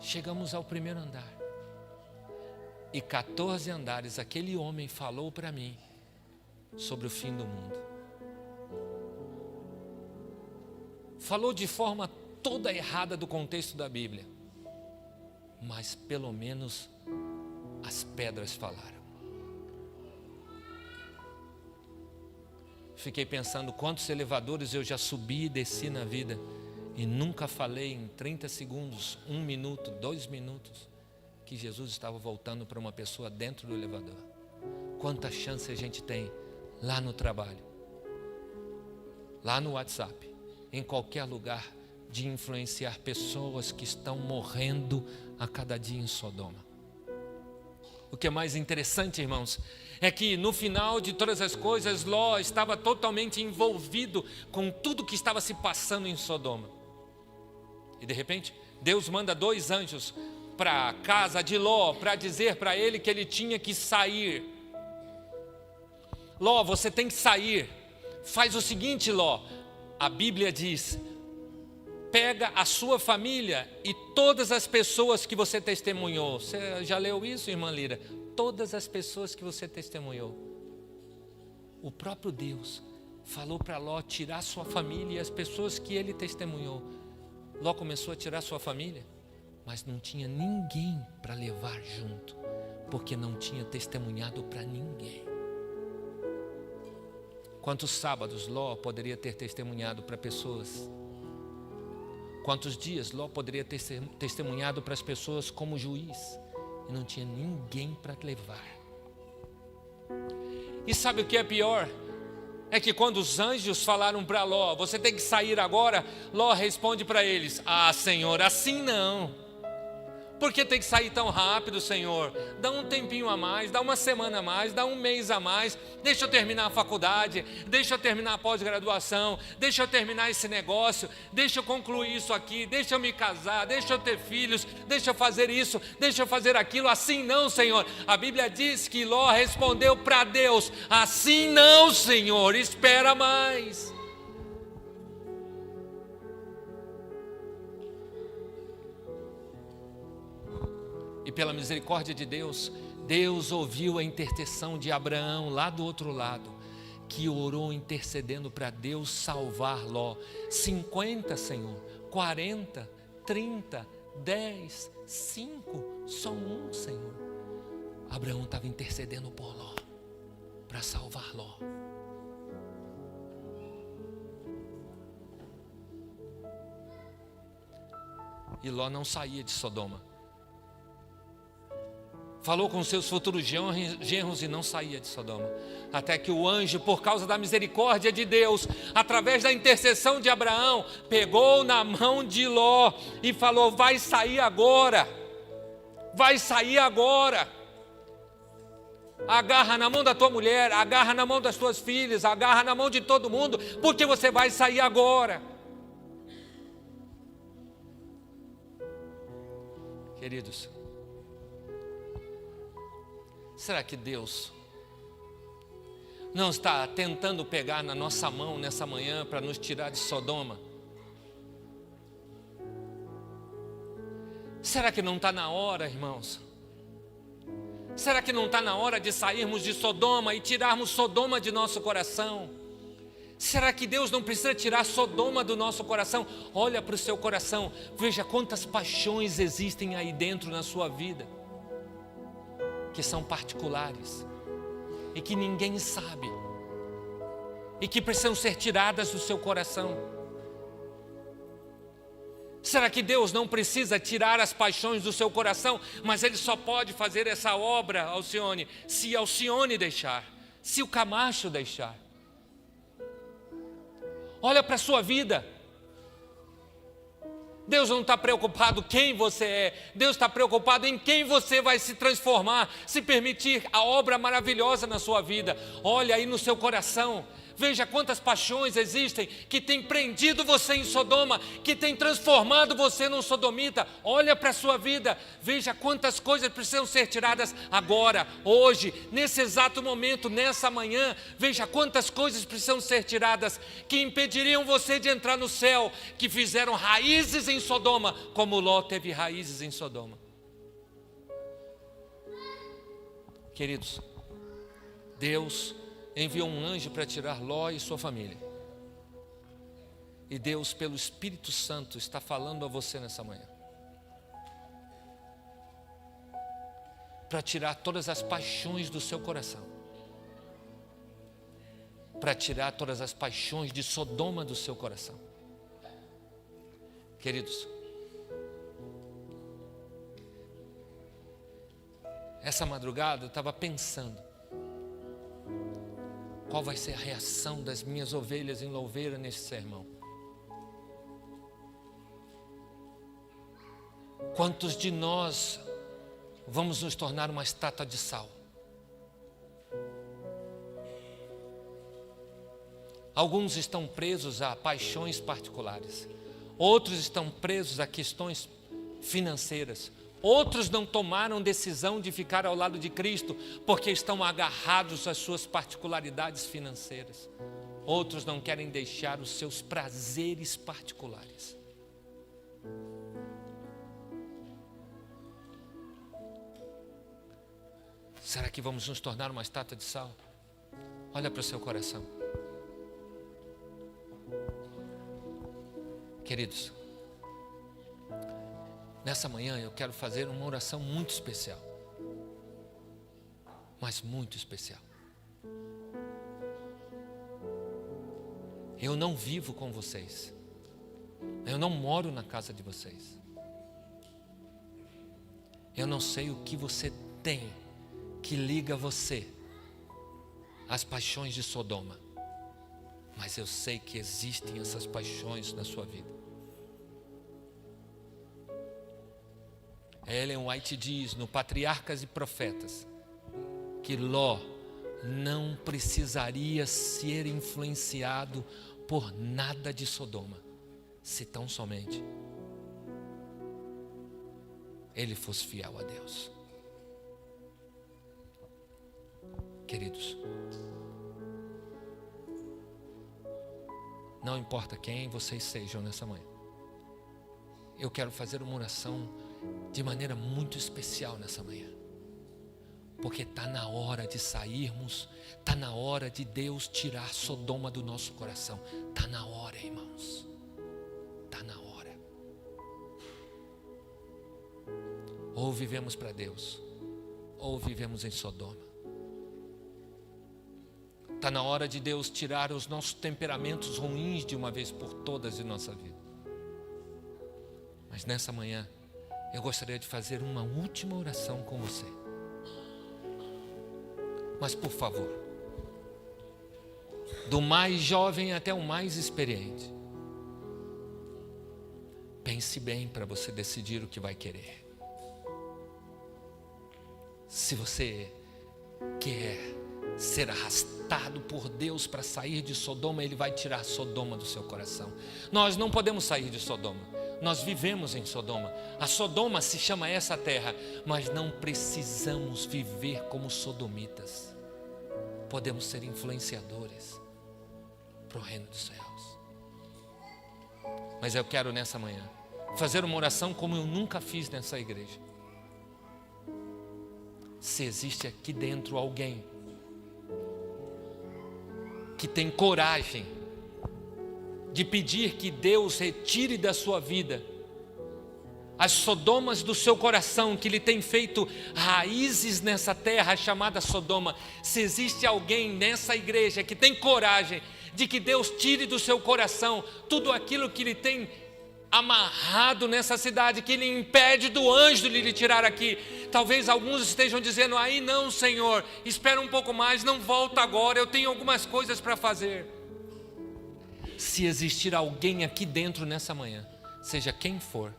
chegamos ao primeiro andar. E 14 andares, aquele homem falou para mim sobre o fim do mundo. Falou de forma toda errada do contexto da Bíblia. Mas pelo menos as pedras falaram. Fiquei pensando quantos elevadores eu já subi e desci na vida e nunca falei em 30 segundos, 1 minuto, 2 minutos que Jesus estava voltando para uma pessoa dentro do elevador. Quanta chance a gente tem lá no trabalho, lá no WhatsApp, em qualquer lugar, de influenciar pessoas que estão morrendo a cada dia em Sodoma. O que é mais interessante, irmãos, é que no final de todas as coisas, Ló estava totalmente envolvido com tudo que estava se passando em Sodoma. E de repente, Deus manda 2 anjos para a casa de Ló, para dizer para ele que ele tinha que sair. Ló, você tem que sair. Faz o seguinte, Ló, a Bíblia diz: pega a sua família e todas as pessoas que você testemunhou. Você já leu isso, irmã Lira? Todas as pessoas que você testemunhou. O próprio Deus falou para Ló tirar sua família e as pessoas que ele testemunhou. Ló começou a tirar sua família, mas não tinha ninguém para levar junto, porque não tinha testemunhado para ninguém. Quantos sábados Ló poderia ter testemunhado para pessoas? Quantos dias Ló poderia ter testemunhado para as pessoas como juiz? E não tinha ninguém para levar. E sabe o que é pior? É que quando os anjos falaram para Ló, você tem que sair agora, Ló responde para eles: ah, Senhor, assim não. Por que tem que sair tão rápido, Senhor? Dá um tempinho a mais, dá uma semana a mais, dá um mês a mais. Deixa eu terminar a faculdade, deixa eu terminar a pós-graduação, deixa eu terminar esse negócio, deixa eu concluir isso aqui, deixa eu me casar, deixa eu ter filhos, deixa eu fazer isso, deixa eu fazer aquilo. Assim não, Senhor. A Bíblia diz que Ló respondeu para Deus: assim não, Senhor, espera mais. E pela misericórdia de Deus, Deus ouviu a intercessão de Abraão lá do outro lado, que orou intercedendo para Deus salvar Ló. 50, Senhor, 40, 30, 10, 5, só um, Senhor. Abraão estava intercedendo por Ló, para salvar Ló. E Ló não saía de Sodoma. Falou com seus futuros genros e não saía de Sodoma. Até que o anjo, por causa da misericórdia de Deus, através da intercessão de Abraão, pegou na mão de Ló e falou: vai sair agora. Vai sair agora. Agarra na mão da tua mulher, agarra na mão das tuas filhas, agarra na mão de todo mundo, porque você vai sair agora. Queridos, Será que Deus não está tentando pegar na nossa mão nessa manhã para nos tirar de Sodoma? Será que não está na hora, irmãos? Será que não está na hora de sairmos de Sodoma e tirarmos Sodoma de nosso coração? Será que Deus não precisa tirar Sodoma do nosso coração? Olha para o seu coração, veja quantas paixões existem aí dentro na sua vida, que são particulares, e que ninguém sabe, e que precisam ser tiradas do seu coração. Será que Deus não precisa tirar as paixões do seu coração, mas Ele só pode fazer essa obra, Alcione, se Alcione deixar, se o Camacho deixar? Olha para a sua vida. Deus não está preocupado quem você é, Deus está preocupado em quem você vai se transformar, se permitir a obra maravilhosa na sua vida. Olha aí no seu coração, veja quantas paixões existem que tem prendido você em Sodoma, que tem transformado você num sodomita. Olha para a sua vida, veja quantas coisas precisam ser tiradas agora, hoje, nesse exato momento, nessa manhã. Veja quantas coisas precisam ser tiradas que impediriam você de entrar no céu, que fizeram raízes em Sodoma, como Ló teve raízes em Sodoma. Queridos, Deus enviou um anjo para tirar Ló e sua família. E Deus, pelo Espírito Santo, está falando a você nessa manhã, para tirar todas as paixões do seu coração, para tirar todas as paixões de Sodoma do seu coração. Queridos, essa madrugada eu estava pensando, qual vai ser a reação das minhas ovelhas em louveira nesse sermão? Quantos de nós vamos nos tornar uma estátua de sal? Alguns estão presos a paixões particulares, outros estão presos a questões financeiras, outros não tomaram decisão de ficar ao lado de Cristo porque estão agarrados às suas particularidades financeiras. Outros não querem deixar os seus prazeres particulares. Será que vamos nos tornar uma estátua de sal? Olha para o seu coração. Queridos, nessa manhã eu quero fazer uma oração muito especial, mas muito especial. Eu não vivo com vocês, eu não moro na casa de vocês, eu não sei o que você tem que liga você às paixões de Sodoma, mas eu sei que existem essas paixões na sua vida. Ellen White diz no Patriarcas e Profetas que Ló não precisaria ser influenciado por nada de Sodoma, se tão somente ele fosse fiel a Deus. Queridos, não importa quem vocês sejam nessa manhã, eu quero fazer uma oração de maneira muito especial nessa manhã, porque está na hora de sairmos, está na hora de Deus tirar Sodoma do nosso coração. Está na hora, irmãos, está na hora. Ou vivemos para Deus, ou vivemos em Sodoma. Está na hora de Deus tirar os nossos temperamentos ruins de uma vez por todas de nossa vida. Mas nessa manhã eu gostaria de fazer uma última oração com você. Mas por favor, do mais jovem até o mais experiente, pense bem para você decidir o que vai querer. Se você quer ser arrastado por Deus para sair de Sodoma, Ele vai tirar Sodoma do seu coração. Nós não podemos sair de Sodoma. Nós vivemos em Sodoma. A Sodoma se chama essa terra, mas não precisamos viver como sodomitas. Podemos ser influenciadores para o reino dos céus. Mas eu quero nessa manhã fazer uma oração como eu nunca fiz nessa igreja. Se existe aqui dentro alguém que tem coragem de pedir que Deus retire da sua vida as sodomas do seu coração, que lhe tem feito raízes nessa terra chamada Sodoma. Se existe alguém nessa igreja que tem coragem de que Deus tire do seu coração tudo aquilo que lhe tem amarrado nessa cidade, que lhe impede do anjo de lhe tirar aqui. Talvez alguns estejam dizendo: aí não, Senhor, espera um pouco mais, não volta agora, eu tenho algumas coisas para fazer. Se existir alguém aqui dentro nessa manhã, seja quem for,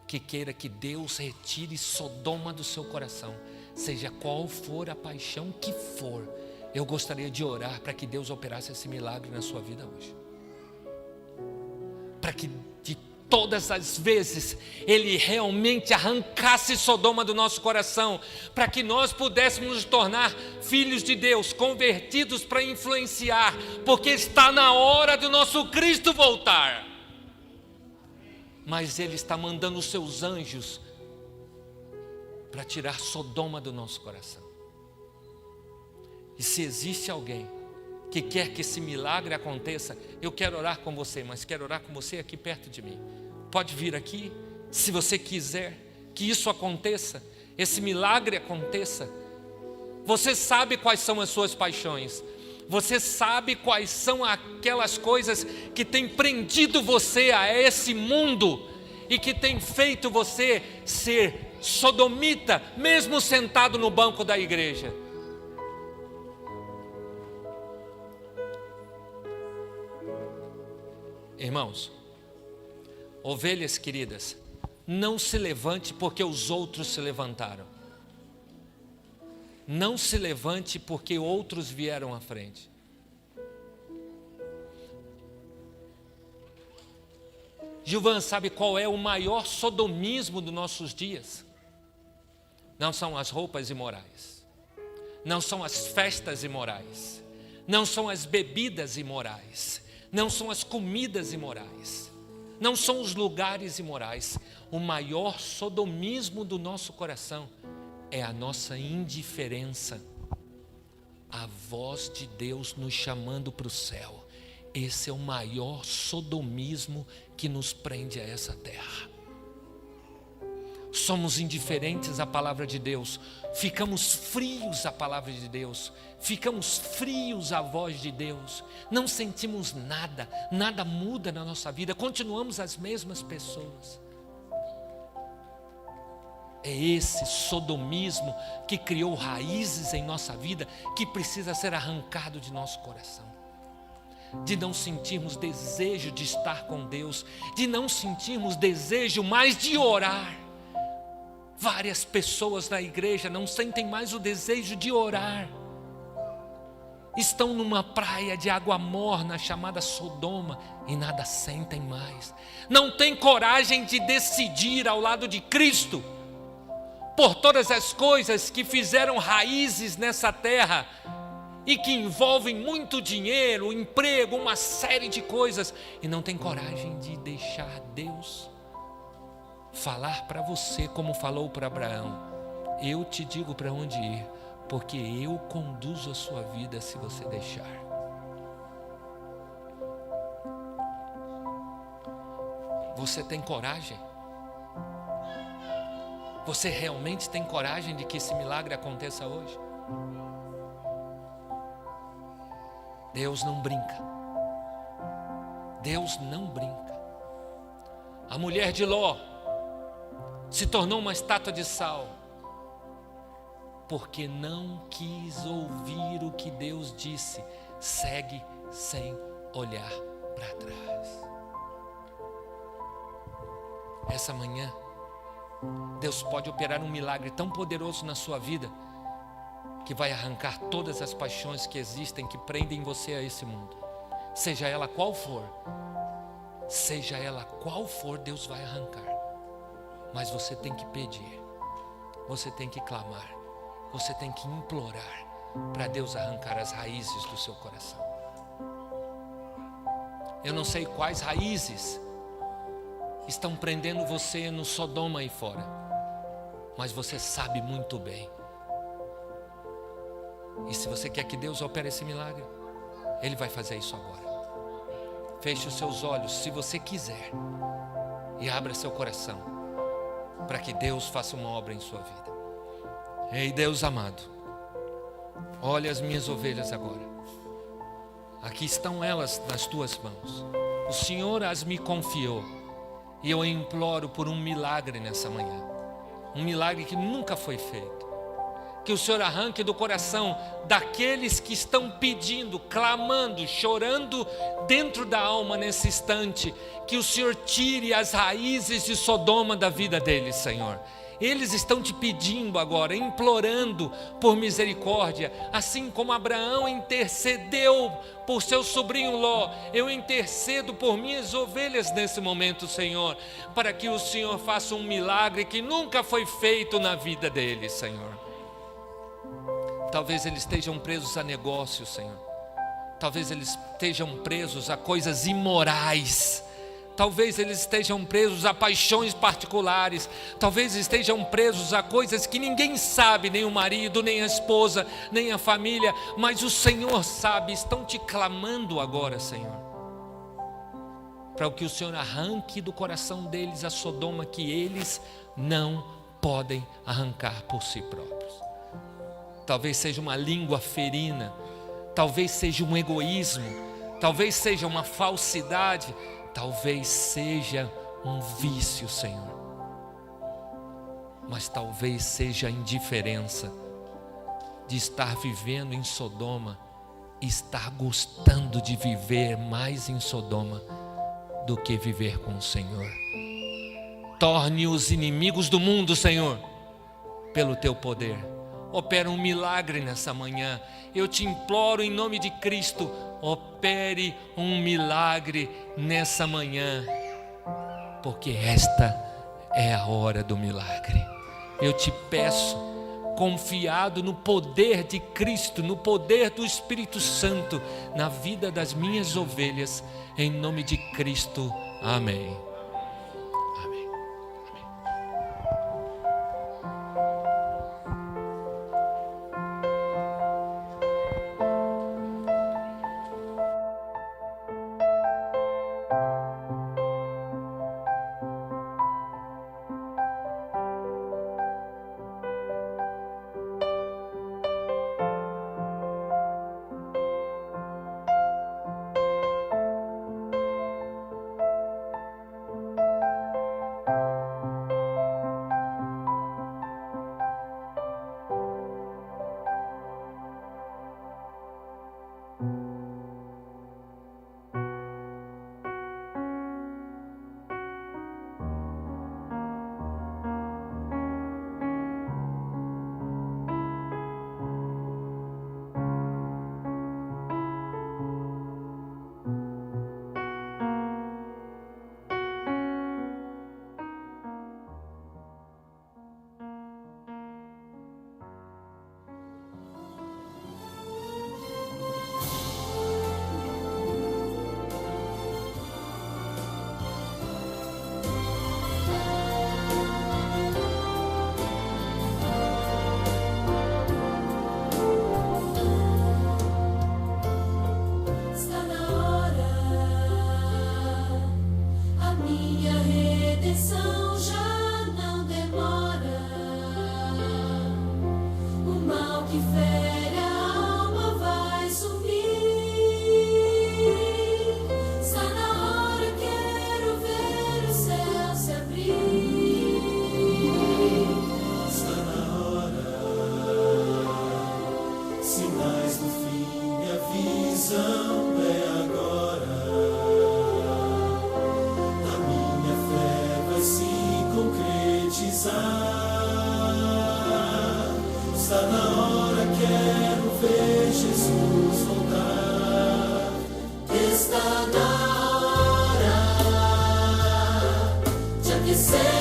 que queira que Deus retire Sodoma do seu coração, seja qual for a paixão que for, eu gostaria de orar para que Deus operasse esse milagre na sua vida hoje. Para que de todas as vezes Ele realmente arrancasse Sodoma do nosso coração, para que nós pudéssemos nos tornar filhos de Deus, convertidos para influenciar, porque está na hora do nosso Cristo voltar. Mas Ele está mandando os seus anjos para tirar Sodoma do nosso coração. E se existe alguém que quer que esse milagre aconteça, eu quero orar com você, mas quero orar com você aqui perto de mim. Pode vir aqui, se você quiser que isso aconteça, esse milagre aconteça. Você sabe quais são as suas paixões, você sabe quais são aquelas coisas que têm prendido você a esse mundo e que tem feito você ser sodomita, mesmo sentado no banco da igreja. Irmãos, ovelhas queridas, não se levante porque os outros se levantaram. Não se levante porque outros vieram à frente. Gilvan, sabe qual é o maior sodomismo dos nossos dias? Não são as roupas imorais, não são as festas imorais, não são as bebidas imorais, não são as comidas imorais, não são os lugares imorais. O maior sodomismo do nosso coração é a nossa indiferença à voz de Deus nos chamando para o céu. Esse é o maior sodomismo que nos prende a essa terra. Somos indiferentes à palavra de Deus, ficamos frios à palavra de Deus, ficamos frios à voz de Deus, não sentimos nada, nada muda na nossa vida, continuamos as mesmas pessoas. É esse sodomismo que criou raízes em nossa vida, que precisa ser arrancado de nosso coração. De não sentirmos desejo de estar com Deus, de não sentirmos desejo mais de orar. Várias pessoas na igreja não sentem mais o desejo de orar. Estão numa praia de água morna chamada Sodoma e nada sentem mais. Não têm coragem de decidir ao lado de Cristo por todas as coisas que fizeram raízes nessa terra e que envolvem muito dinheiro, emprego, uma série de coisas, e não tem coragem de deixar Deus falar para você como falou para Abraão: eu te digo para onde ir, porque eu conduzo a sua vida se você deixar. Você tem coragem? Você realmente tem coragem de que esse milagre aconteça hoje? Deus não brinca. Deus não brinca. A mulher de Ló se tornou uma estátua de sal porque não quis ouvir o que Deus disse: segue sem olhar para trás. Essa manhã Deus pode operar um milagre tão poderoso na sua vida que vai arrancar todas as paixões que existem, que prendem você a esse mundo, seja ela qual for. seja ela qual for, Deus vai arrancar. Mas você tem que pedir, você tem que clamar, você tem que implorar para Deus arrancar as raízes do seu coração. Eu não sei quais raízes estão prendendo você no Sodoma aí fora, mas você sabe muito bem. E se você quer que Deus opere esse milagre, Ele vai fazer isso agora. Feche os seus olhos, se você quiser, e abra seu coração, para que Deus faça uma obra em sua vida. Ei, Deus amado, olha as minhas ovelhas agora. Aqui estão elas nas tuas mãos. O Senhor as me confiou, e eu imploro por um milagre nessa manhã. Um milagre que nunca foi feito. Que o Senhor arranque do coração daqueles que estão pedindo, clamando, chorando dentro da alma nesse instante. Que o Senhor tire as raízes de Sodoma da vida deles, Senhor. Eles estão te pedindo agora, implorando por misericórdia, assim como Abraão intercedeu por seu sobrinho Ló. Eu intercedo por minhas ovelhas nesse momento, Senhor, para que o Senhor faça um milagre que nunca foi feito na vida deles, Senhor. Talvez eles estejam presos a negócios, Senhor. Talvez eles estejam presos a coisas imorais. Talvez eles estejam presos a paixões particulares. Talvez estejam presos a coisas que ninguém sabe, nem o marido, nem a esposa, nem a família. Mas o Senhor sabe, estão te clamando agora, Senhor, para que o Senhor arranque do coração deles a Sodoma que eles não podem arrancar por si próprios. Talvez seja uma língua ferina, talvez seja um egoísmo, talvez seja uma falsidade, talvez seja um vício, Senhor. Mas talvez seja a indiferença de estar vivendo em Sodoma e estar gostando de viver mais em Sodoma do que viver com o Senhor. Torne os inimigos do mundo, Senhor, pelo teu poder. Opera um milagre nessa manhã. Eu te imploro em nome de Cristo, opere um milagre nessa manhã, porque esta é a hora do milagre. Eu te peço, confiado no poder de Cristo, no poder do Espírito Santo, na vida das minhas ovelhas, em nome de Cristo, amém. Está na hora, quero ver Jesus voltar. Está na hora. ser.